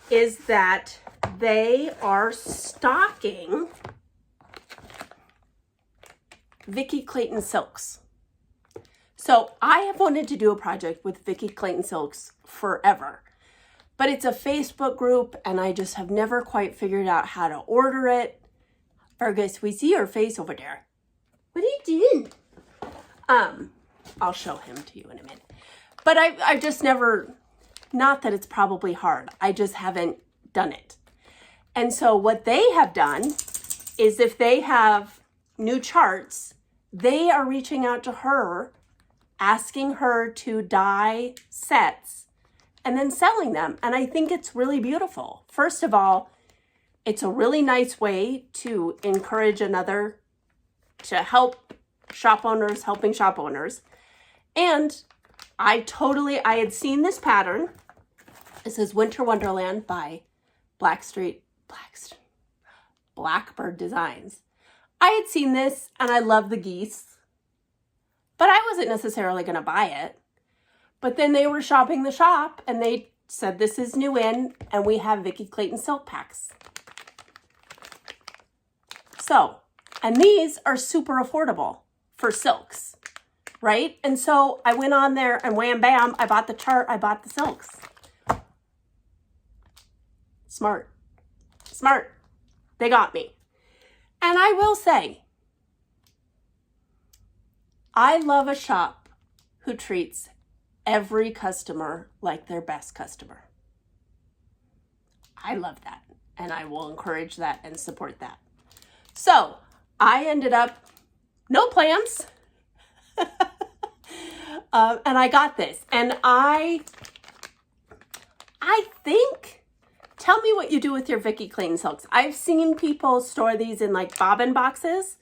is that they are stocking Vicki Clayton silks. So I have wanted to do a project with Vicki Clayton silks forever, but it's a Facebook group and I just have never quite figured out how to order it. Fergus, we see your face over there. What are you doing? I'll show him to you in a minute. But I've just never, not that it's probably hard, I just haven't done it. And so what they have done is if they have new charts, they are reaching out to her, asking her to dye sets and then selling them. And I think it's really beautiful. First of all, it's a really nice way to encourage another to help shop owners, helping shop owners. And I had seen this pattern. This is Winter Wonderland by Blackbird Designs. I had seen this and I love the geese, but I wasn't necessarily going to buy it. But then they were shopping the shop and they said, this is new in, and we have Vicki Clayton silk packs. So, and these are super affordable for silks, right? And so I went on there and wham, bam, I bought the chart, I bought the silks. Smart. They got me. And I will say, I love a shop who treats every customer like their best customer. I love that, and I will encourage that and support that. So I ended up, no plans, and I got this. And I think, tell me what you do with your Vicki Clayton silks. I've seen people store these in like bobbin boxes,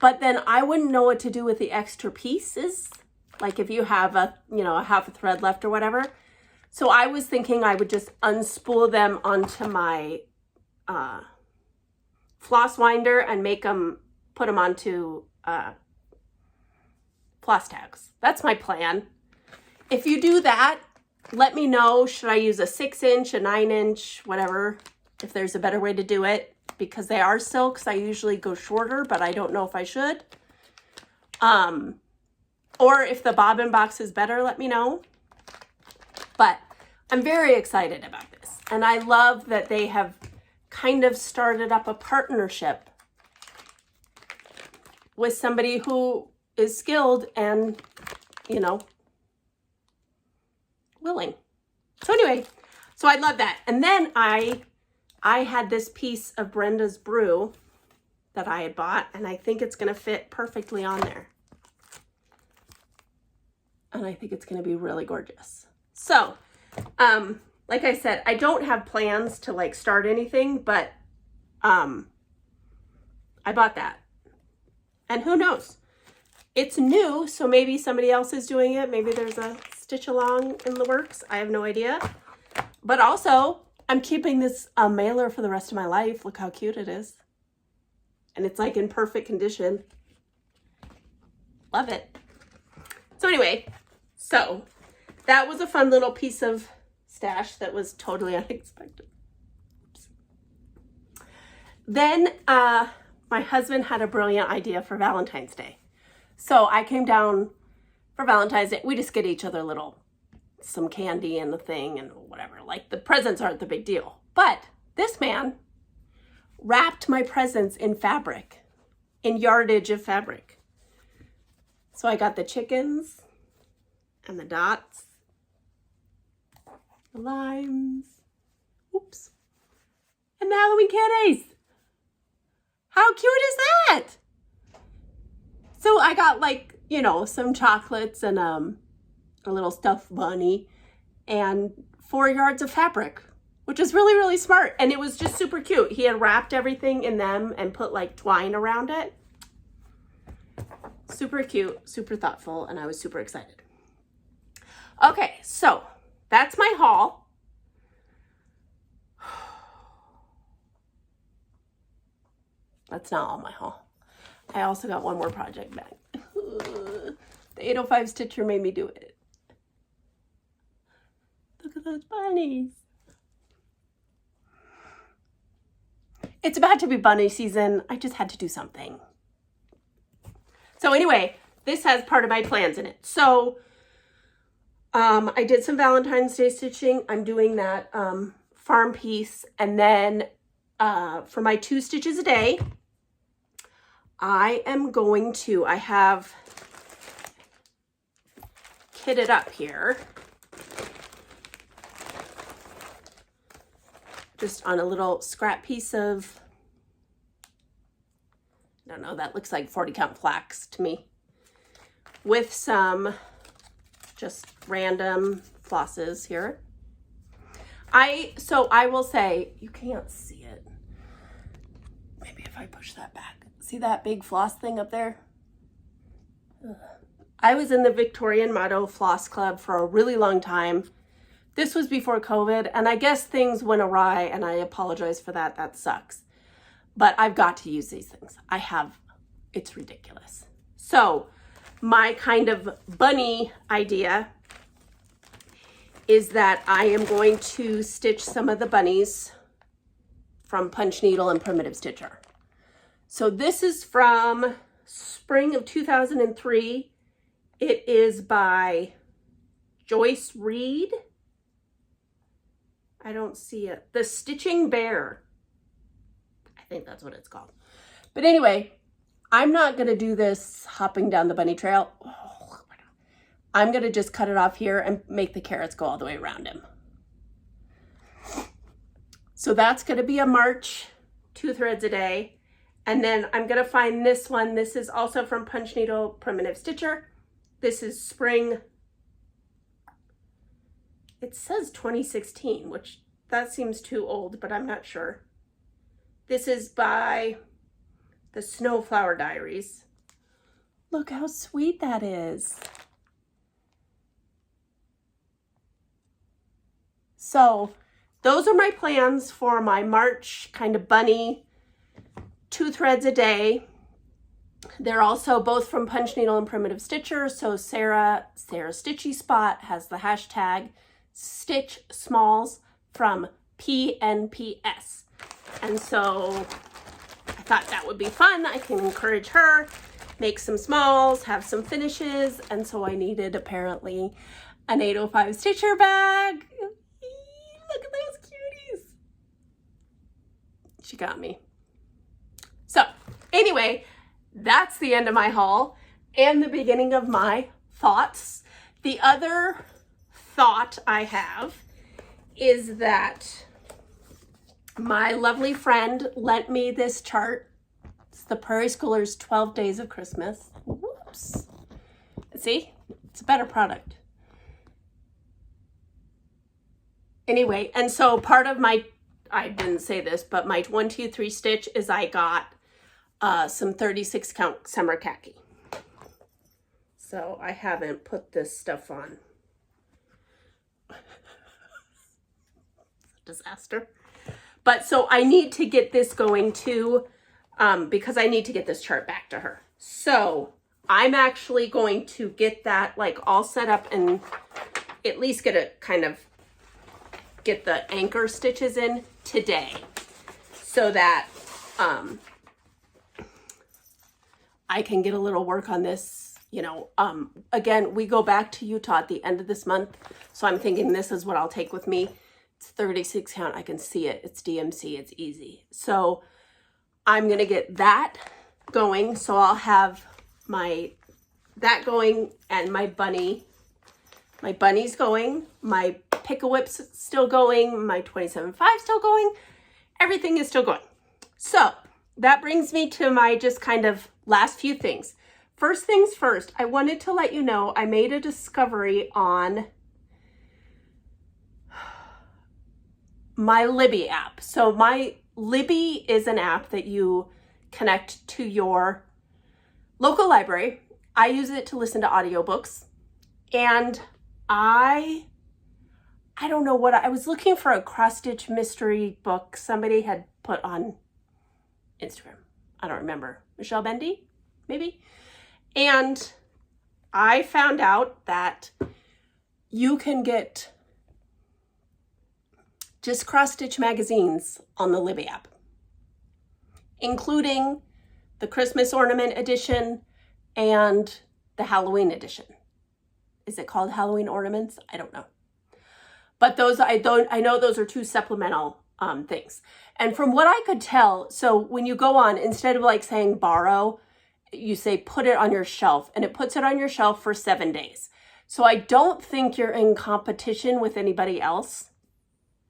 but then I wouldn't know what to do with the extra pieces. Like if you have a half a thread left or whatever. So I was thinking I would just unspool them onto my floss winder and put them onto floss tags. That's my plan. If you do that, let me know. Should I use a 6-inch, a 9-inch, whatever, if there's a better way to do it? Because they are silks, I usually go shorter, but I don't know if I should. Or if the bobbin box is better, let me know. But I'm very excited about this. And I love that they have kind of started up a partnership with somebody who is skilled and, willing. So anyway, so I love that. And then I had this piece of Brenda's Brew that I had bought, and I think it's going to fit perfectly on there. And I think it's going to be really gorgeous. So, like I said, I don't have plans to like start anything, but I bought that. And who knows? It's new, so maybe somebody else is doing it. Maybe there's a stitch along in the works. I have no idea. But also, I'm keeping this mailer for the rest of my life. Look how cute it is. And it's like in perfect condition. Love it. So anyway, so that was a fun little piece of stash that was totally unexpected. Oops. Then my husband had a brilliant idea for Valentine's Day. So I came down for Valentine's Day. We just get each other some candy and a thing and whatever. Like, the presents aren't the big deal. But this man wrapped my presents in fabric, in yardage of fabric. So I got the chickens and the dots, the limes, oops, and the Halloween kitties. How cute is that? So I got, like, you know, some chocolates and a little stuffed bunny and 4 yards of fabric, which is really, really smart. And it was just super cute. He had wrapped everything in them and put like twine around it. Super cute, super thoughtful, and I was super excited. Okay, so that's my haul. That's not all my haul. I also got one more project back. The 805 Stitcher made me do it. Look at those bunnies. It's about to be bunny season. I just had to do something. So anyway, this has part of my plans in it. So I did some Valentine's Day stitching. I'm doing that farm piece. And then for my 2 stitches a day, I have kitted up here. Just on a little scrap piece of, I don't know, that looks like 40 count flax to me, with some just random flosses here. So I will say, you can't see it. Maybe if I push that back. See that big floss thing up there? Ugh. I was in the Victorian Motto Floss Club for a really long time. This was before COVID, and I guess things went awry, and I apologize for that. That sucks. But I've got to use these things. It's ridiculous. So my kind of bunny idea is that I am going to stitch some of the bunnies from Punch Needle and Primitive Stitcher. So this is from spring of 2003. It is by Joyce Reed. I don't see it. The Stitching Bear. I think that's what it's called. But anyway, I'm not going to do this hopping down the bunny trail. I'm going to just cut it off here and make the carrots go all the way around him. So that's going to be a March 2 threads a day. And then I'm going to find this one. This is also from Punch Needle Primitive Stitcher. This is spring. It says 2016, which that seems too old, but I'm not sure. This is by the Snowflower Diaries. Look how sweet that is. So those are my plans for my March kind of bunny 2 threads a day. They're also both from Punch Needle and Primitive Stitcher. So Sarah Stitchy Spot has the hashtag Stitch Smalls from PNPS. And so I thought that would be fun. I can encourage her, make some smalls, have some finishes. And so I needed apparently an 805 Stitcher bag. Look at those cuties. She got me. So anyway, that's the end of my haul and the beginning of my thoughts. The other thought I have is that my lovely friend lent me this chart. It's the Prairie Schoolers 12 Days of Christmas. Whoops. See, it's a better product. Anyway, and so part of my, I didn't say this, but my 1, 2, 3 stitch is I got some 36 count summer khaki. So I haven't put this stuff on. Disaster. But so I need to get this going too, because I need to get this chart back to her. So I'm actually going to get that like all set up and at least get a kind of get the anchor stitches in today so that I can get a little work on this. You know, again, we go back to Utah at the end of this month. So I'm thinking this is what I'll take with me. It's 36 count. I can see it. It's DMC. It's easy. So I'm going to get that going. So I'll have that going and my bunny's going. My Pick-a-Whip's still going. My 27.5 still going. Everything is still going. So that brings me to my just kind of last few things. First things first, I wanted to let you know I made a discovery on my Libby app. So my Libby is an app that you connect to your local library. I use it to listen to audiobooks. And I don't know what I was looking for, a cross-stitch mystery book somebody had put on Instagram. I don't remember. Michelle Bendy, maybe? And I found out that you can get just cross-stitch magazines on the Libby app, including the Christmas ornament edition and the Halloween edition. Is it called Halloween ornaments? I don't know. But those, I know those are two supplemental things. And from what I could tell, so when you go on, instead of like saying borrow, you say put it on your shelf, and it puts it on your shelf for 7 days. So I don't think you're in competition with anybody else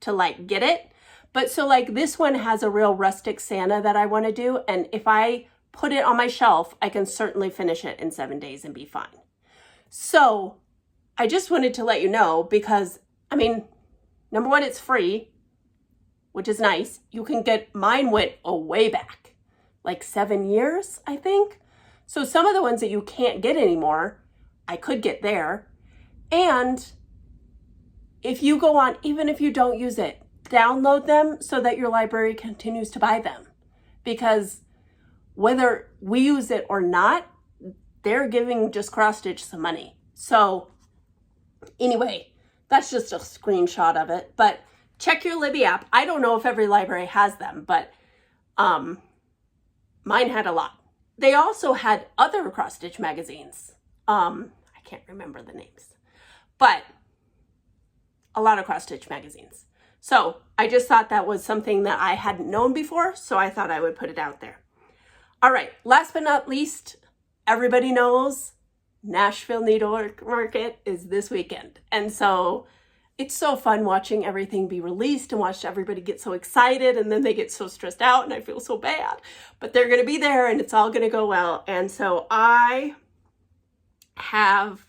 to like get it. But so like this one has a real rustic Santa that I want to do. And if I put it on my shelf, I can certainly finish it in 7 days and be fine. So I just wanted to let you know because, I mean, number one, it's free, which is nice. You can get, mine went a way back, like 7 years, I think. So some of the ones that you can't get anymore, I could get there. And if you go on, even if you don't use it, download them so that your library continues to buy them. Because whether we use it or not, they're giving just cross stitch some money. So anyway, that's just a screenshot of it. But check your Libby app. I don't know if every library has them, but mine had a lot. They also had other cross stitch magazines. I can't remember the names, but a lot of cross stitch magazines. So I just thought that was something that I hadn't known before, so I thought I would put it out there. All right, last but not least, everybody knows Nashville Needlework Market is this weekend. And so it's so fun watching everything be released and watch everybody get so excited, and then they get so stressed out and I feel so bad. But they're going to be there and it's all going to go well. And so I have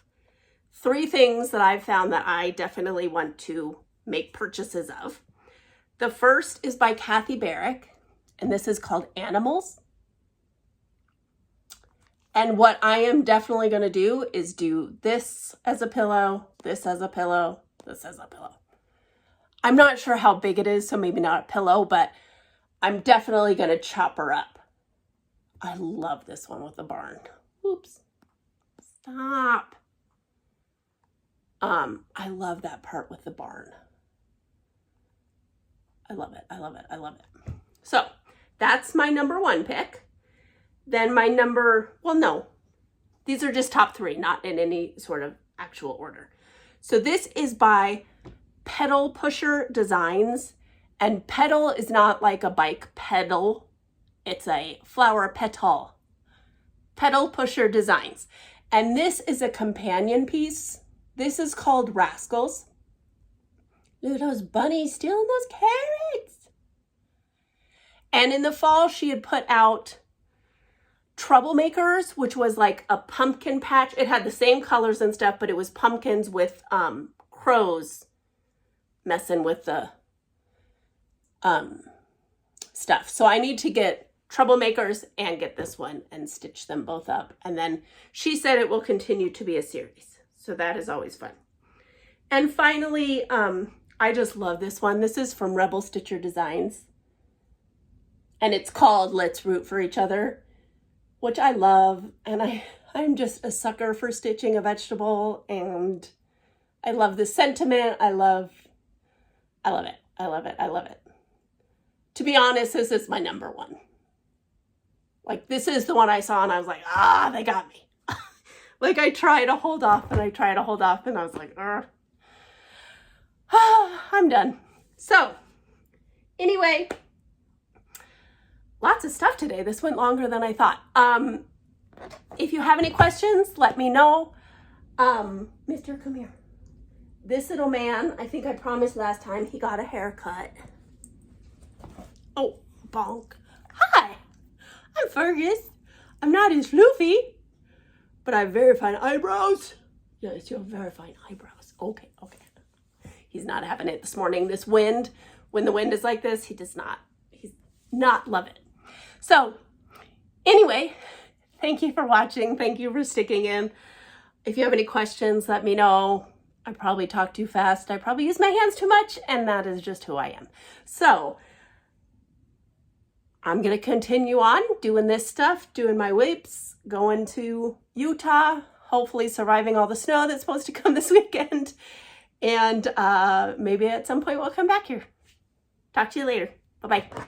3 things that I've found that I definitely want to make purchases of. The first is by Kathy Barrick, and this is called Animals. And what I am definitely going to do is do this as a pillow, this as a pillow, this as a pillow. I'm not sure how big it is, so maybe not a pillow, but I'm definitely going to chop her up. I love this one with the barn. Oops. Stop. I love that part with the barn. I love it. I love it. I love it. So that's my number 1 pick. Then my these are just top 3, not in any sort of actual order. So this is by Pedal Pusher Designs, and pedal is not like a bike pedal. It's a flower petal. Pedal Pusher Designs. And this is a companion piece. This is called Rascals. Look at those bunnies stealing those carrots. And in the fall, she had put out Troublemakers, which was like a pumpkin patch. It had the same colors and stuff, but it was pumpkins with crows messing with the stuff. So I need to get troublemakers and get this one and stitch them both up. And then she said it will continue to be a series. So that is always fun. And finally, I just love this one. This is from Rebel Stitcher Designs. And it's called Let's Root for Each Other, which I love. And I'm just a sucker for stitching a vegetable. And I love the sentiment. I love it. I love it. I love it. To be honest, this is my number one. Like, this is the one I saw and I was like, they got me. Like, I try to hold off and I try to hold off and I was like, I'm done. So, anyway, lots of stuff today. This went longer than I thought. If you have any questions, let me know. Mister, come here. This little man, I think I promised last time, he got a haircut. Oh, bonk. Hi, I'm Fergus. I'm not as floofy, but I have very fine eyebrows. Yes, you have very fine eyebrows. Okay. He's not having it this morning. This wind, when the wind is like this, he's not love it. So anyway, thank you for watching. Thank you for sticking in. If you have any questions, let me know. I probably talk too fast. I probably use my hands too much, and that is just who I am. So I'm going to continue on doing this stuff, doing my whips, going to Utah, hopefully surviving all the snow that's supposed to come this weekend. And maybe at some point we'll come back here. Talk to you later. Bye-bye.